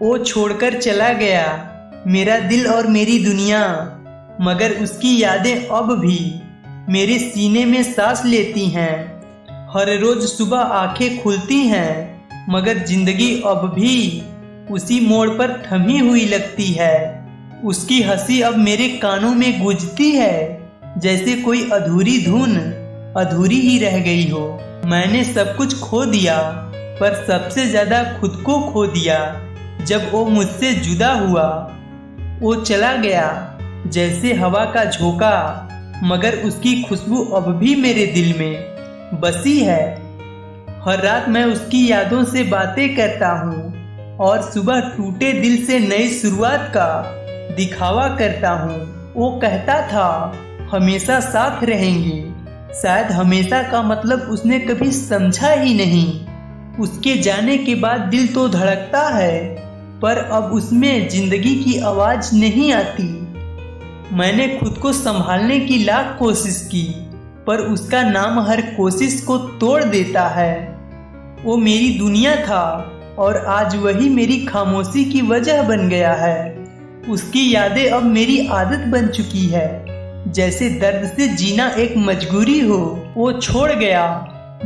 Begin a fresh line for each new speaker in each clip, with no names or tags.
वो छोड़कर चला गया मेरा दिल और मेरी दुनिया, मगर उसकी यादें अब भी मेरे सीने में सांस लेती हैं। हर रोज सुबह आंखें खुलती हैं, मगर जिंदगी अब भी उसी मोड़ पर थमी हुई लगती है। उसकी हंसी अब मेरे कानों में गूंजती है, जैसे कोई अधूरी धुन अधूरी ही रह गई हो। मैंने सब कुछ खो दिया, पर सबसे ज्यादा खुद को खो दिया जब वो मुझसे जुदा हुआ। वो चला गया जैसे हवा का झोंका, मगर उसकी खुशबू अब भी मेरे दिल में बसी है। हर रात मैं उसकी यादों से बातें करता हूँ और सुबह टूटे दिल से नई शुरुआत का दिखावा करता हूँ। वो कहता था हमेशा साथ रहेंगे, शायद हमेशा का मतलब उसने कभी समझा ही नहीं। उसके जाने के बाद दिल तो धड़कता है, पर अब उसमें जिंदगी की आवाज नहीं आती। मैंने खुद को संभालने की लाख कोशिश की, पर उसका नाम हर कोशिश को तोड़ देता है। वो मेरी दुनिया था और आज वही मेरी खामोशी की वजह बन गया है। उसकी यादें अब मेरी आदत बन चुकी है, जैसे दर्द से जीना एक मजबूरी हो। वो छोड़ गया,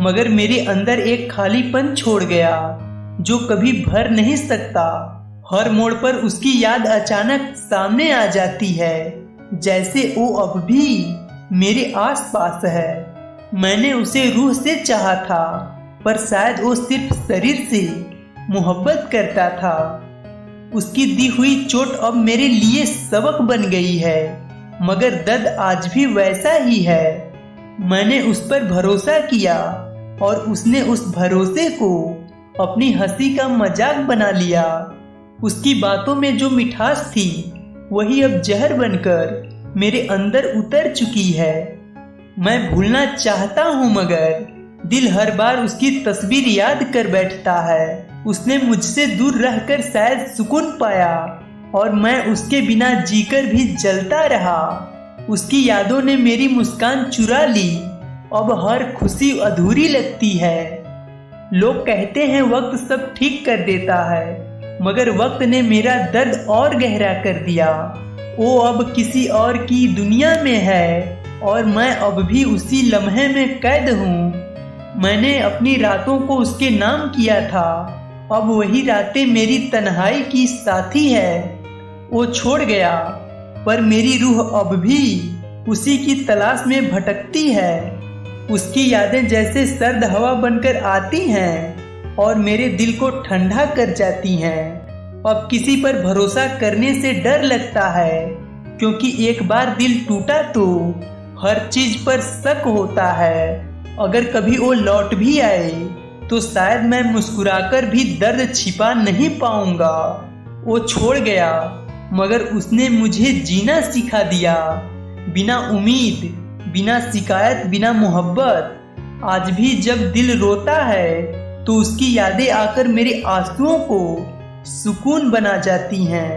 मगर मेरे अंदर एक खालीपन छोड़ गया जो कभी भर नहीं सकता। हर मोड़ पर उसकी याद अचानक सामने आ जाती है, जैसे वो अब भी मेरे आसपास है। मैंने उसे रूह से चाहा था, पर शायद वो सिर्फ शरीर से मोहब्बत करता था। उसकी दी हुई चोट अब मेरे लिए सबक बन गई है, मगर दर्द आज भी वैसा ही है। मैंने उस पर भरोसा किया और उसने उस भरोसे को अपनी हंसी का मजाक बना लिया। उसकी बातों में जो मिठास थी, वही अब जहर बनकर मेरे अंदर उतर चुकी है। मैं भूलना चाहता हूँ, मगर दिल हर बार उसकी तस्वीर याद कर बैठता है। उसने मुझसे दूर रहकर शायद सुकून पाया, और मैं उसके बिना जीकर भी जलता रहा। उसकी यादों ने मेरी मुस्कान चुरा ली, अब हर खुशी अधूरी लगती है। लोग कहते हैं वक्त सब ठीक कर देता है, मगर वक्त ने मेरा दर्द और गहरा कर दिया। वो अब किसी और की दुनिया में है, और मैं अब भी उसी लम्हे में कैद हूँ। मैंने अपनी रातों को उसके नाम किया था, अब वही रातें मेरी तन्हाई की साथी है। वो छोड़ गया, पर मेरी रूह अब भी उसी की तलाश में भटकती है। उसकी यादें जैसे सर्द हवा बनकर आती हैं और मेरे दिल को ठंडा कर जाती हैं। अब किसी पर भरोसा करने से डर लगता है, क्योंकि एक बार दिल टूटा तो हर चीज पर शक होता है। अगर कभी वो लौट भी आए, तो शायद मैं मुस्कुराकर भी दर्द छिपा नहीं पाऊंगा। वो छोड़ गया, मगर उसने मुझे जीना सिखा दिया, बिना उम्मीद, बिना शिकायत, बिना मोहब्बत। आज भी जब दिल रोता है, तो उसकी यादें आकर मेरे आंसुओं को सुकून बना जाती हैं।